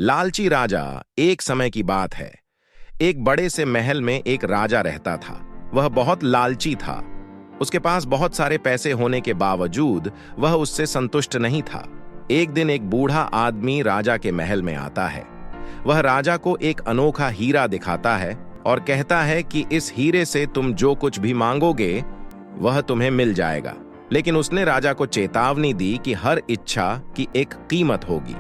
लालची राजा। एक समय की बात है। एक बड़े से महल में एक राजा रहता था। वह बहुत लालची था। उसके पास बहुत सारे पैसे होने के बावजूद वह उससे संतुष्ट नहीं था। एक दिन एक बूढ़ा आदमी राजा के महल में आता है। वह राजा को एक अनोखा हीरा दिखाता है और कहता है कि इस हीरे से तुम जो कुछ भी मांगोगे वह तुम्हें मिल जाएगा। लेकिन उसने राजा को चेतावनी दी कि हर इच्छा की एक कीमत होगी।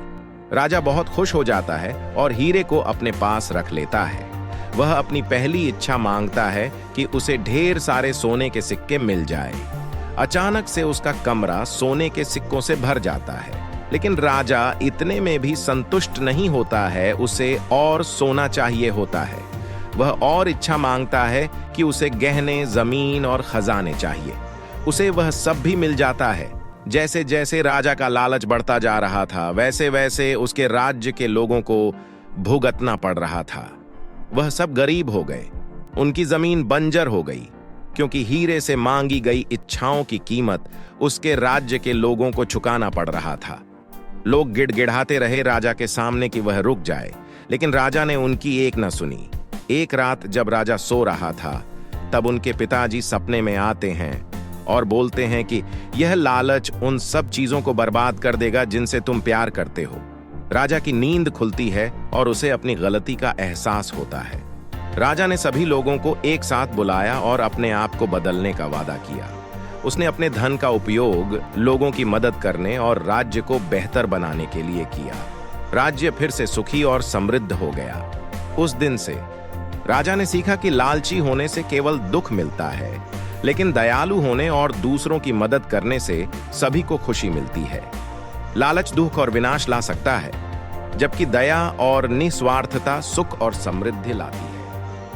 राजा बहुत खुश हो जाता है और हीरे को अपने पास रख लेता है। वह अपनी पहली इच्छा मांगता है कि उसे ढेर सारे सोने के सिक्के मिल जाए। अचानक से उसका कमरा सोने के सिक्कों से भर जाता है। लेकिन राजा इतने में भी संतुष्ट नहीं होता है, उसे और सोना चाहिए होता है। वह और इच्छा मांगता है कि उसे गहने, जमीन और खजाने चाहिए। उसे वह सब भी मिल जाता है। जैसे जैसे राजा का लालच बढ़ता जा रहा था, वैसे वैसे उसके राज्य के लोगों को भुगतना पड़ रहा था। वह सब गरीब हो गए। उनकी जमीन बंजर हो गई, क्योंकि हीरे से मांगी गई इच्छाओं की कीमत उसके राज्य के लोगों को चुकाना पड़ रहा था। लोग गिड़गिड़ाते रहे राजा के सामने कि वह रुक जाए, लेकिन राजा ने उनकी एक न सुनी। एक रात जब राजा सो रहा था, तब उनके पिताजी सपने में आते हैं और बोलते हैं कि यह लालच उन सब चीजों को बर्बाद कर देगा जिनसे तुम प्यार करते हो। राजा की नींद खुलती है और उसे अपनी गलती का एहसास होता है। राजा ने सभी लोगों को एक साथ बुलाया और अपने आप को बदलने का वादा किया। उसने अपने धन का उपयोग लोगों की मदद करने और राज्य को बेहतर बनाने के लिए किया। राज्य फिर से सुखी और समृद्ध हो गया। उस दिन से राजा ने सीखा कि लालची होने से केवल दुख मिलता है, लेकिन दयालु होने और दूसरों की मदद करने से सभी को खुशी मिलती है। लालच दुख और विनाश ला सकता है, जबकि दया और निस्वार्थता सुख और समृद्धि लाती है।